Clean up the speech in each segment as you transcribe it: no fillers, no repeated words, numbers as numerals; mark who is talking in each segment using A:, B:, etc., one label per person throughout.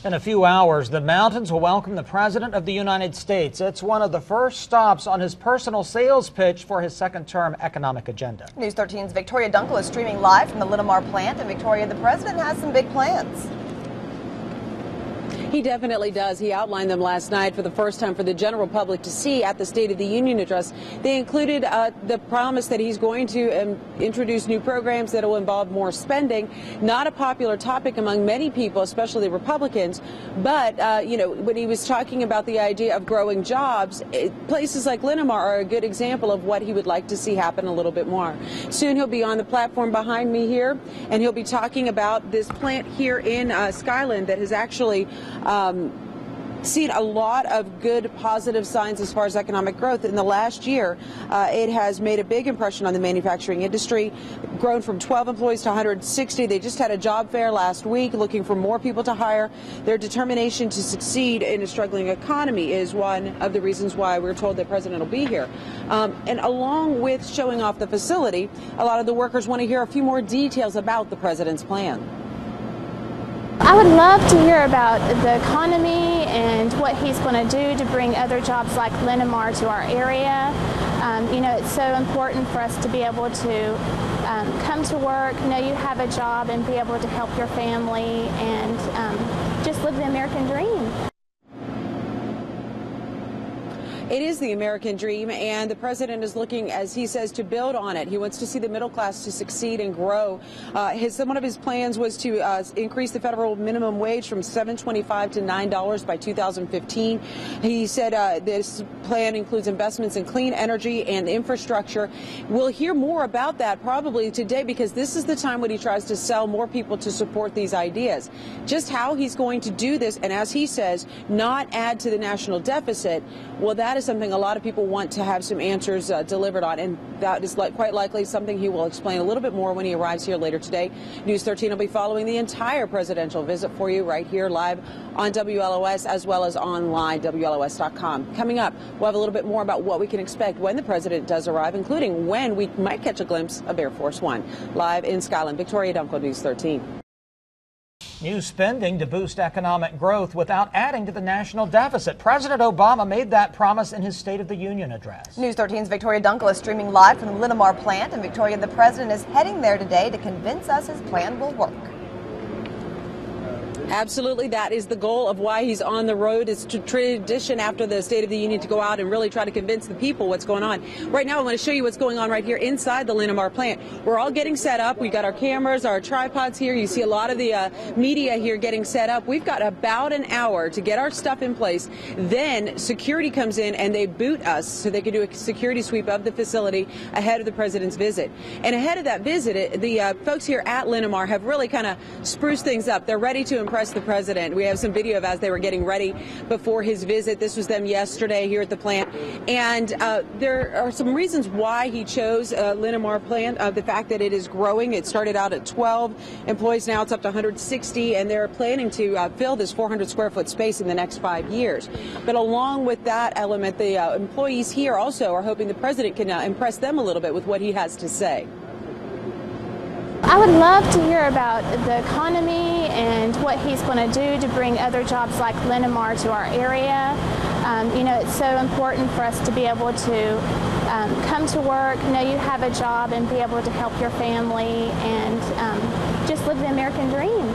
A: In a few hours, the mountains will welcome the President of the United States. It's one of the first stops on his personal sales pitch for his second-term economic agenda.
B: News 13's Victoria Dunkel is streaming live from the Linamar plant. And Victoria, the President has some big plans.
C: He definitely does. He outlined them last night for the first time for the general public to see at the State of the Union address. They included the promise that he's going to introduce new programs that will involve more spending. Not a popular topic among many people, especially Republicans. But, you know, when he was talking about the idea of growing jobs, places like Linamar are a good example of what he would like to see happen a little bit more. Soon he'll be on the platform behind me here, and he'll be talking about this plant here in Skyland that has actually seen a lot of good positive signs as far as economic growth. In the last year, it has made a big impression on the manufacturing industry, grown from 12 employees to 160. They just had a job fair last week looking for more people to hire. Their determination to succeed in a struggling economy is one of the reasons why we're told the President will be here. And along with showing off the facility, a lot of the workers want to hear a few more details about the President's plan.
D: I would love to hear about the economy and what he's going to do to bring other jobs like Linamar to our area. You know, it's so important for us to be able to come to work, know you have a job, and be able to help your family and just live the American dream.
C: It is the American dream, and the President is looking, as he says, to build on it. He wants to see the middle class to succeed and grow. One of his plans was to increase the federal minimum wage from $7.25 to $9 by 2015. He said this plan includes investments in clean energy and infrastructure. We'll hear more about that probably today, because this is the time when he tries to sell more people to support these ideas. Just how he's going to do this, and as he says, not add to the national deficit, well, that is something a lot of people want to have some answers delivered on, and that is quite likely something he will explain a little bit more when he arrives here later today. News 13 will be following the entire presidential visit for you right here live on WLOS as well as online, WLOS.com. Coming up, we'll have a little bit more about what we can expect when the President does arrive, including when we might catch a glimpse of Air Force One. Live in Skyland, Victoria Dunkel, News 13.
A: New spending to boost economic growth without adding to the national deficit. President Obama made that promise in his State of the Union address.
B: News 13's Victoria Dunkel is streaming live from the Linamar plant. And Victoria, the President is heading there today to convince us his plan will work.
C: Absolutely. That is the goal of why he's on the road. It's tradition after the State of the Union to go out and really try to convince the people what's going on. Right now, I want to show you what's going on right here inside the Linamar plant. We're all getting set up. We got our cameras, our tripods here. You see a lot of the media here getting set up. We've got about an hour to get our stuff in place. Then security comes in and they boot us so they can do a security sweep of the facility ahead of the President's visit. And ahead of that visit, the folks here at Linamar have really kind of spruced things up. They're ready to impress the President. We have some video of as they were getting ready before his visit. This was them yesterday here at the plant. And there are some reasons why he chose Linamar plant. The fact that it is growing. It started out at 12 employees. Now it's up to 160, and they're planning to fill this 400 square foot space in the next 5 years. But along with that element, the employees here also are hoping the President can impress them a little bit with what he has to say.
D: I would love to hear about the economy and what he's going to do to bring other jobs like Linamar to our area. You know, it's so important for us to be able to come to work, know you have a job, and be able to help your family and just live the American dream.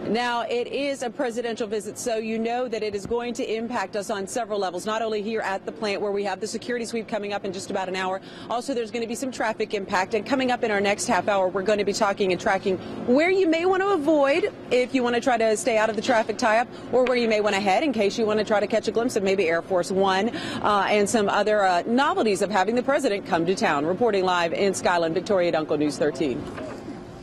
C: Now, it is a presidential visit, so you know that it is going to impact us on several levels, not only here at the plant where we have the security sweep coming up in just about an hour. Also, there's going to be some traffic impact, and coming up in our next half hour, we're going to be talking and tracking where you may want to avoid if you want to try to stay out of the traffic tie-up, or where you may want to head in case you want to try to catch a glimpse of maybe Air Force One and some other novelties of having the President come to town. Reporting live in Skyland, Victoria Dunkel, News 13.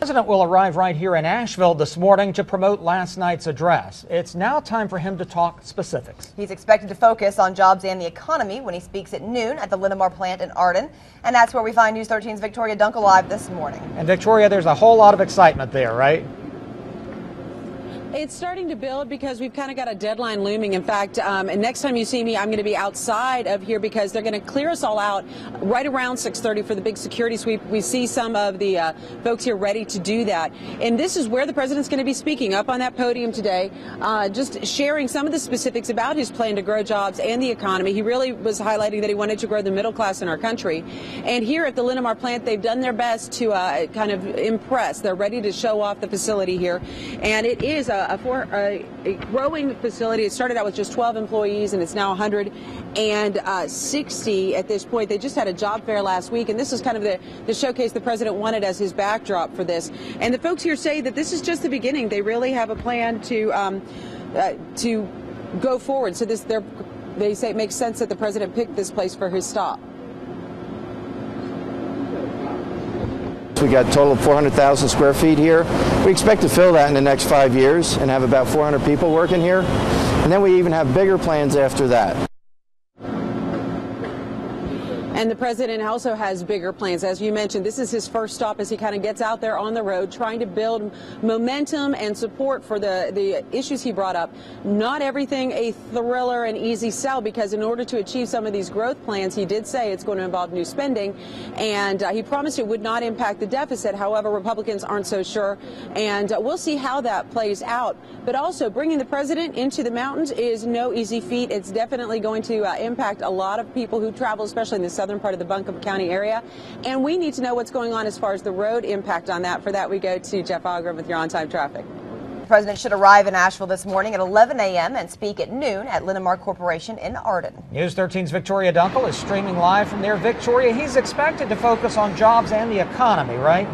A: The President will arrive right here in Asheville this morning to promote last night's address. It's now time for him to talk specifics.
B: He's expected to focus on jobs and the economy when he speaks at noon at the Linamar plant in Arden. And that's where we find News 13's Victoria Dunkel live this morning.
A: And Victoria, there's a whole lot of excitement there, right?
C: It's starting to build because we've kind of got a deadline looming. In fact, next time you see me, I'm going to be outside of here because they're going to clear us all out right around 6:30 for the big security sweep. We see some of the folks here ready to do that. And this is where the president's going to be speaking up on that podium today, just sharing some of the specifics about his plan to grow jobs and the economy. He really was highlighting that he wanted to grow the middle class in our country. And here at the Linamar plant, they've done their best to kind of impress. They're ready to show off the facility here. And it is a growing facility. It started out with just 12 employees, and it's now 160 at this point. They just had a job fair last week, and this is kind of the showcase the president wanted as his backdrop for this. And the folks here say that this is just the beginning. They really have a plan to go forward. So they say it makes sense that the president picked this place for his stop.
E: We got a total of 400,000 square feet here. We expect to fill that in the next 5 years and have about 400 people working here. And then we even have bigger plans after that.
C: And the president also has bigger plans. As you mentioned, this is his first stop as he kind of gets out there on the road, trying to build momentum and support for the issues he brought up. Not everything a thriller and easy sell, because in order to achieve some of these growth plans, he did say it's going to involve new spending. And he promised it would not impact the deficit. However, Republicans aren't so sure. And we'll see how that plays out. But also, bringing the president into the mountains is no easy feat. It's definitely going to impact a lot of people who travel, especially in the southern part of the Buncombe County area. And we need to know what's going on as far as the road impact on that. For that, we go to Jeff Ogrum with your on-time traffic.
B: The president should arrive in Asheville this morning at 11 a.m. and speak at noon at Linamar Corporation in Arden.
A: News 13's Victoria Dunkel is streaming live from there. Victoria, he's expected to focus on jobs and the economy, right?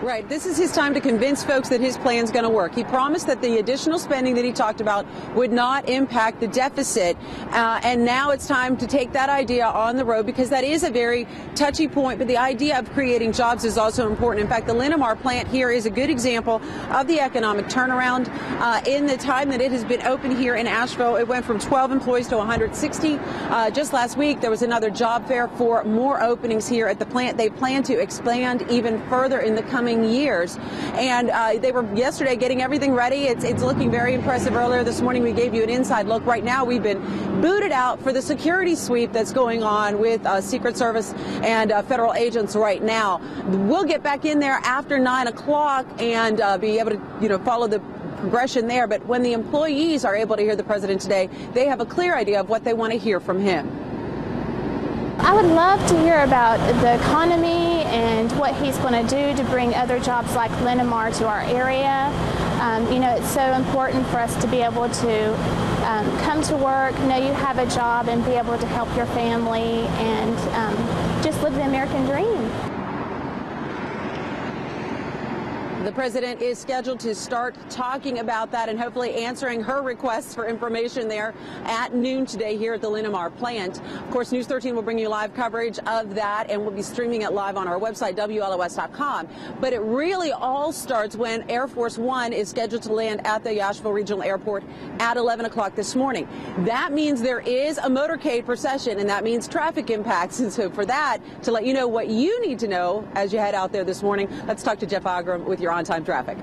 C: Right. This is his time to convince folks that his plan's going to work. He promised that the additional spending that he talked about would not impact the deficit. And now it's time to take that idea on the road, because that is a very touchy point. But the idea of creating jobs is also important. In fact, the Linamar plant here is a good example of the economic turnaround. In the time that it has been open here in Asheville, it went from 12 employees to 160. Just last week, there was another job fair for more openings here at the plant. They plan to expand even further in the coming years. And they were yesterday getting everything ready. It's looking very impressive. Earlier this morning, we gave you an inside look. Right now, we've been booted out for the security sweep that's going on with Secret Service and federal agents right now. We'll get back in there after 9 o'clock and be able to, follow the progression there. But when the employees are able to hear the president today, they have a clear idea of what they want to hear from him.
D: I would love to hear about the economy and what he's going to do to bring other jobs like Linamar to our area. It's so important for us to be able to come to work, know you have a job, and be able to help your family and just live the American dream.
C: The president is scheduled to start talking about that and hopefully answering her requests for information there at noon today here at the Linamar plant. Of course, News 13 will bring you live coverage of that, and we'll be streaming it live on our website, WLOS.com. But it really all starts when Air Force One is scheduled to land at the Asheville Regional Airport at 11 o'clock this morning. That means there is a motorcade procession, and that means traffic impacts. And so for that, to let you know what you need to know as you head out there this morning, let's talk to Jeff Ogrum with your on-time traffic.